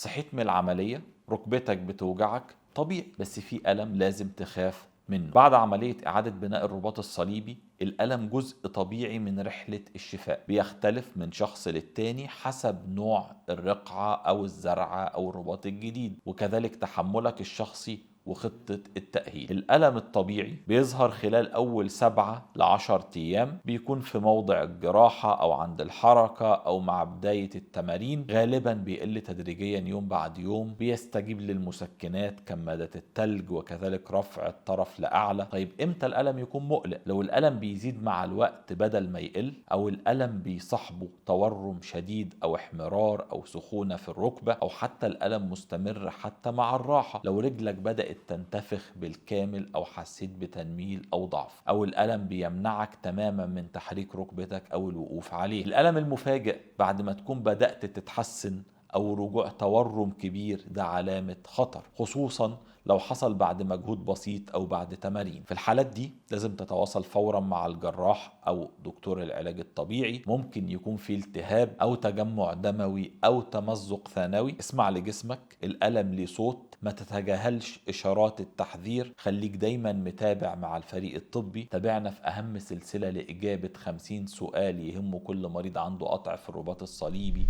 صحيت من العملية ركبتك بتوجعك طبيعي، بس في ألم لازم تخاف منه. بعد عملية إعادة بناء الرباط الصليبي الألم جزء طبيعي من رحلة الشفاء، بيختلف من شخص للتاني حسب نوع الرقعة أو الزرعة أو الرباط الجديد، وكذلك تحملك الشخصي وخطة التأهيل. الألم الطبيعي بيظهر خلال أول 7 ل10 أيام، بيكون في موضع الجراحة أو عند الحركة أو مع بداية التمارين. غالبا بيقل تدريجيا يوم بعد يوم، بيستجيب للمسكنات كمادة التلج وكذلك رفع الطرف لأعلى. طيب إمتى الألم يكون مقلق؟ لو الألم بيزيد مع الوقت بدل ما يقل، أو الألم بيصاحبه تورم شديد أو احمرار أو سخونة في الركبة، أو حتى الألم مستمر حتى مع الراحة. لو رجلك بدأت تنتفخ بالكامل أو حسيت بتنميل أو ضعف، أو الألم بيمنعك تماما من تحريك ركبتك أو الوقوف عليه. الألم المفاجئ بعد ما تكون بدأت تتحسن أو رجوع تورم كبير، ده علامة خطر، خصوصا لو حصل بعد مجهود بسيط أو بعد تمارين. في الحالات دي لازم تتواصل فورا مع الجراح أو دكتور العلاج الطبيعي. ممكن يكون في التهاب أو تجمع دموي أو تمزق ثانوي. اسمع لجسمك، الألم ليه صوت، ما تتجاهلش إشارات التحذير. خليك دايما متابع مع الفريق الطبي. تابعنا في أهم سلسلة لإجابة 50 سؤال يهم كل مريض عنده قطع في الرباط الصليبي.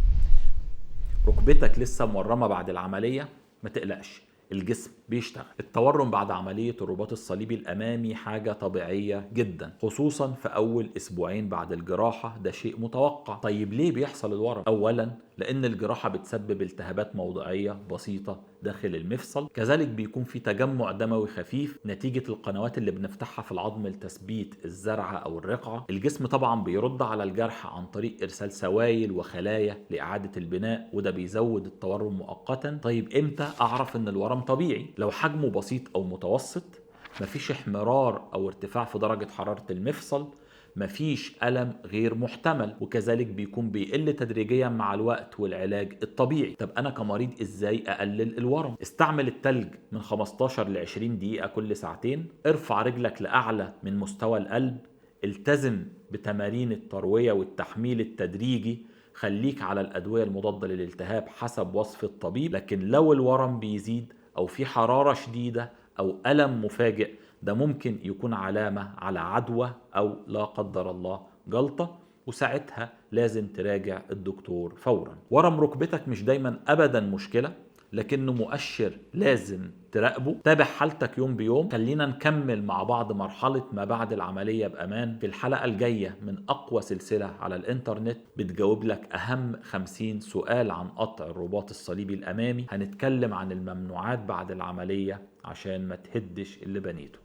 ركبتك لسه مورمة بعد العملية؟ ما تقلقش، الجسم بيشتغل. التورم بعد عملية الرباط الصليبي الأمامي حاجة طبيعية جدا، خصوصا في أول أسبوعين بعد الجراحة، ده شيء متوقع. طيب ليه بيحصل الورم؟ أولا لأن الجراحة بتسبب التهابات موضعية بسيطة داخل المفصل، كذلك بيكون في تجمع دموي خفيف نتيجة القنوات اللي بنفتحها في العظم لتثبيت الزرعة أو الرقعة. الجسم طبعا بيرد على الجرح عن طريق إرسال سوائل وخلايا لإعادة البناء، وده بيزود التورم مؤقتا. طيب إمتى أعرف إن الورم طبيعي؟ لو حجمه بسيط أو متوسط، مفيش احمرار أو ارتفاع في درجة حرارة المفصل، مفيش ألم غير محتمل، وكذلك بيكون بيقل تدريجيا مع الوقت والعلاج الطبيعي. طب أنا كمريض إزاي أقلل الورم؟ استعمل التلج من 15 ل 20 دقيقة كل ساعتين. ارفع رجلك لأعلى من مستوى القلب. التزم بتمارين التروية والتحميل التدريجي. خليك على الأدوية المضادة للالتهاب حسب وصف الطبيب. لكن لو الورم بيزيد أو في حرارة شديدة أو ألم مفاجئ، ده ممكن يكون علامة على عدوى أو لا قدر الله جلطة، وساعتها لازم تراجع الدكتور فورا. ورم ركبتك مش دايما أبدا مشكلة، لكنه مؤشر لازم تراقبه. تابع حالتك يوم بيوم. خلينا نكمل مع بعض مرحلة ما بعد العملية بأمان في الحلقة الجاية من أقوى سلسلة على الإنترنت بتجاوب لك أهم 50 سؤال عن قطع الرباط الصليبي الأمامي. هنتكلم عن الممنوعات بعد العملية عشان ما تهدش اللي بنيته.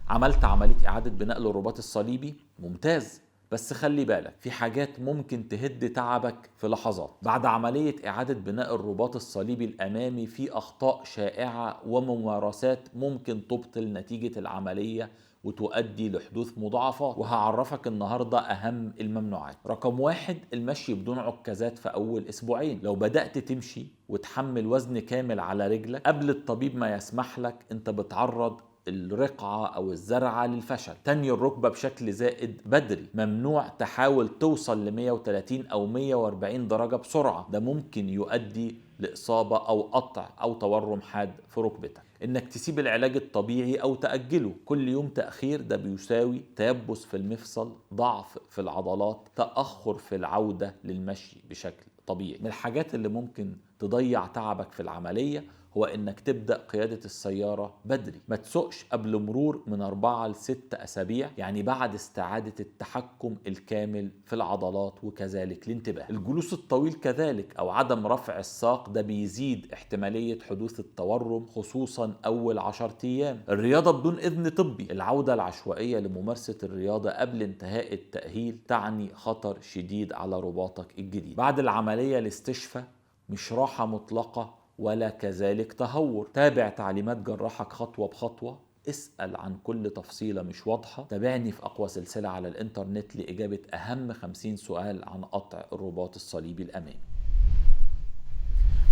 عملت عملية إعادة بناء للرباط الصليبي؟ ممتاز، بس خلي بالك في حاجات ممكن تهد تعبك في لحظات. بعد عملية إعادة بناء الرباط الصليبي الأمامي في أخطاء شائعة وممارسات ممكن تبطل نتيجة العملية وتؤدي لحدوث مضاعفات، وهعرفك النهاردة أهم الممنوعات. رقم 1، المشي بدون عكازات في أول أسبوعين. لو بدأت تمشي وتحمل وزن كامل على رجلك قبل الطبيب ما يسمح لك، انت بتعرض الرقعة أو الزرعة للفشل. تني الركبة بشكل زائد بدري. ممنوع تحاول توصل ل 130 أو 140 درجة بسرعة، ده ممكن يؤدي لإصابة أو قطع أو تورم حاد في ركبتك. إنك تسيب العلاج الطبيعي أو تأجله. كل يوم تأخير ده بيساوي تيبس في المفصل، ضعف في العضلات، تأخر في العودة للمشي بشكل طبيعي. من الحاجات اللي ممكن تضيع تعبك في العملية هو انك تبدأ قيادة السيارة بدري. ما تسوقش قبل مرور من 4 ل 6 أسابيع، يعني بعد استعادة التحكم الكامل في العضلات وكذلك الانتباه. الجلوس الطويل كذلك أو عدم رفع الساق ده بيزيد احتمالية حدوث التورم، خصوصا أول 10 أيام. الرياضة بدون إذن طبي. العودة العشوائية لممارسة الرياضة قبل انتهاء التأهيل تعني خطر شديد على رباطك الجديد. بعد العملية الاستشفاء مش راحة مطلقة ولا كذلك تهور. تابع تعليمات جراحك خطوة بخطوة. اسأل عن كل تفصيلة مش واضحة. تابعني في أقوى سلسلة على الإنترنت لإجابة أهم 50 سؤال عن قطع الرباط الصليبي الأمامي.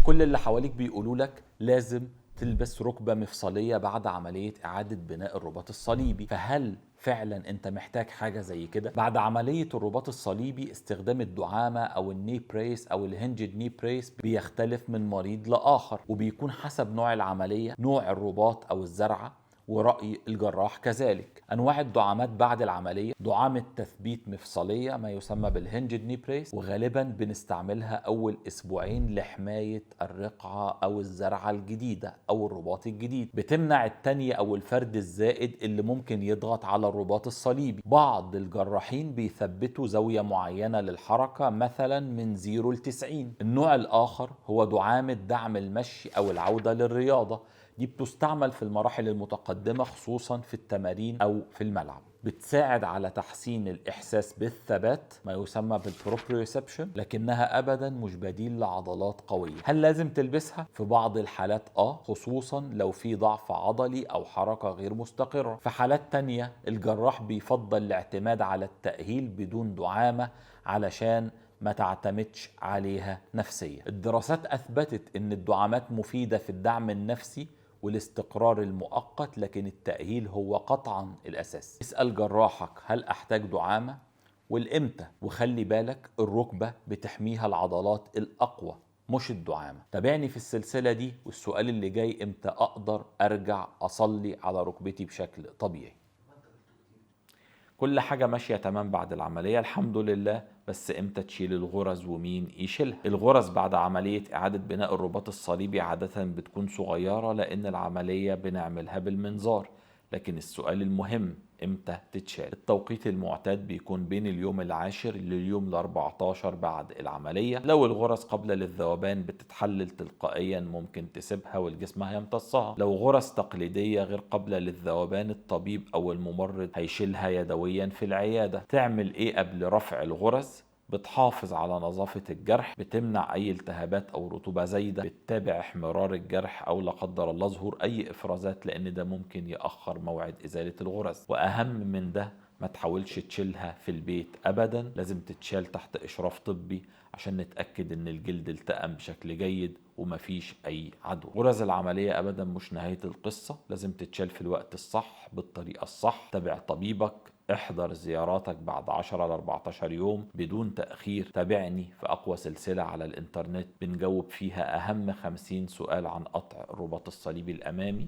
كل اللي حواليك بيقولوا لك لازم تلبس ركبة مفصلية بعد عملية إعادة بناء الرباط الصليبي. فهل فعلا انت محتاج حاجة زي كده؟ بعد عملية الرباط الصليبي استخدام الدعامة او الني بريس او الهنجد ني بريس بيختلف من مريض لآخر، وبيكون حسب نوع العملية، نوع الرباط او الزرعة، ورأي الجراح كذلك. أنواع الدعامات بعد العملية: دعامة تثبيت مفصلية ما يسمى بالهنجد ني بريس، وغالبا بنستعملها أول أسبوعين لحماية الرقعة أو الزرعة الجديدة أو الرباط الجديد، بتمنع التانية أو الفرد الزائد اللي ممكن يضغط على الرباط الصليبي. بعض الجراحين بيثبتوا زاوية معينة للحركة، مثلا من 0 ل 90. النوع الآخر هو دعامة دعم المشي أو العودة للرياضة، دي بتستعمل في المراحل المتقدمة خصوصا في التمارين أو في الملعب، بتساعد على تحسين الإحساس بالثبات ما يسمى بالبروبريوسبشن، لكنها أبدا مش بديل لعضلات قوية. هل لازم تلبسها؟ في بعض الحالات خصوصا لو في ضعف عضلي أو حركة غير مستقرة. في حالات تانية الجراح بيفضل الاعتماد على التأهيل بدون دعامة علشان ما تعتمدش عليها نفسيا. الدراسات أثبتت أن الدعامات مفيدة في الدعم النفسي والاستقرار المؤقت، لكن التأهيل هو قطعا الأساس. اسأل جراحك هل أحتاج دعامة والإمتى، وخلي بالك الركبة بتحميها العضلات الأقوى مش الدعامة. تابعني في السلسلة دي، والسؤال اللي جاي: إمتى أقدر أرجع أصلي على ركبتي بشكل طبيعي؟ كل حاجة ماشية تمام بعد العملية الحمد لله، بس امتى تشيل الغرز ومين يشيلها؟ الغرز بعد عملية إعادة بناء الرباط الصليبي عادة بتكون صغيرة لأن العملية بنعملها بالمنظار، لكن السؤال المهم امتى تتشال؟ التوقيت المعتاد بيكون بين اليوم العاشر لليوم ال14 بعد العملية. لو الغرز قابلة للذوبان بتتحلل تلقائيا، ممكن تسيبها والجسم هيمتصها. لو غرز تقليدية غير قابلة للذوبان، الطبيب أو الممرض هيشيلها يدويا في العيادة. تعمل ايه قبل رفع الغرز؟ بتحافظ على نظافة الجرح، بتمنع أي التهابات أو رطوبة زايدة، بتتابع احمرار الجرح أو لا قدر الله ظهور أي إفرازات، لأن ده ممكن يأخر موعد إزالة الغرز. وأهم من ده، ما تحاولش تشيلها في البيت أبدا، لازم تتشال تحت إشراف طبي عشان نتأكد إن الجلد التئم بشكل جيد ومفيش أي عدوى. غرز العملية أبدا مش نهاية القصة، لازم تتشال في الوقت الصح بالطريقة الصح. تابع طبيبك، احضر زياراتك بعد 10 ل 14 يوم بدون تأخير. تابعني في أقوى سلسلة على الإنترنت بنجاوب فيها أهم 50 سؤال عن قطع الرباط الصليبي الأمامي.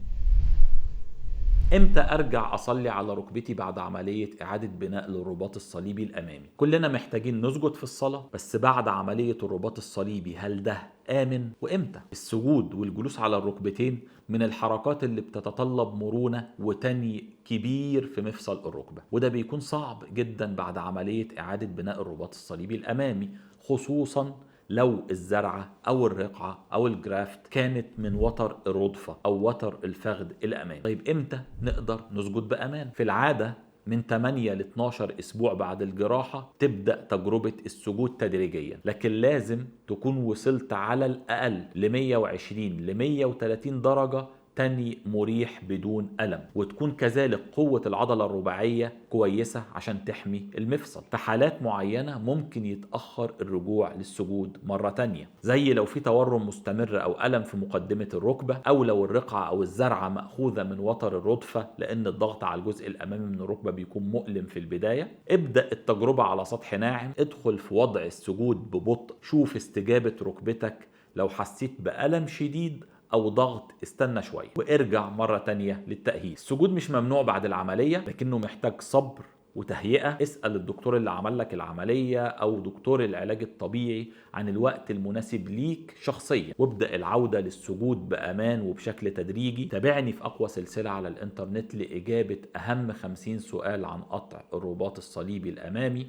امتى ارجع اصلي على ركبتي بعد عملية اعادة بناء للرباط الصليبي الامامي؟ كلنا محتاجين نسجد في الصلاة، بس بعد عملية الرباط الصليبي هل ده آمن؟ وامتى؟ السجود والجلوس على الركبتين من الحركات اللي بتتطلب مرونة وتني كبير في مفصل الركبة، وده بيكون صعب جدا بعد عملية اعادة بناء الرباط الصليبي الامامي، خصوصا لو الزرعة أو الرقعة أو الجرافت كانت من وتر الرضفة أو وتر الفخذ الأمامي. طيب إمتى نقدر نسجد بأمان؟ في العادة من 8 ل 12 أسبوع بعد الجراحة تبدأ تجربة السجود تدريجيا، لكن لازم تكون وصلت على الأقل ل 120 ل 130 درجة تاني مريح بدون ألم، وتكون كذلك قوة العضلة الرباعية كويسة عشان تحمي المفصل. في حالات معينة ممكن يتأخر الرجوع للسجود مرة تانية، زي لو في تورم مستمر أو ألم في مقدمة الركبة، أو لو الرقعة أو الزرعة مأخوذة من وتر الرضفة، لأن الضغط على الجزء الأمامي من الركبة بيكون مؤلم في البداية. ابدأ التجربة على سطح ناعم، ادخل في وضع السجود ببطء، شوف استجابة ركبتك. لو حسيت بألم شديد أو ضغط استنى شوية وارجع مرة تانية للتأهيل. السجود مش ممنوع بعد العملية، لكنه محتاج صبر وتهيئة. اسأل الدكتور اللي عمل لك العملية أو دكتور العلاج الطبيعي عن الوقت المناسب ليك شخصيا، وابدأ العودة للسجود بأمان وبشكل تدريجي. تابعني في أقوى سلسلة على الإنترنت لإجابة أهم 50 سؤال عن قطع الرباط الصليبي الأمامي.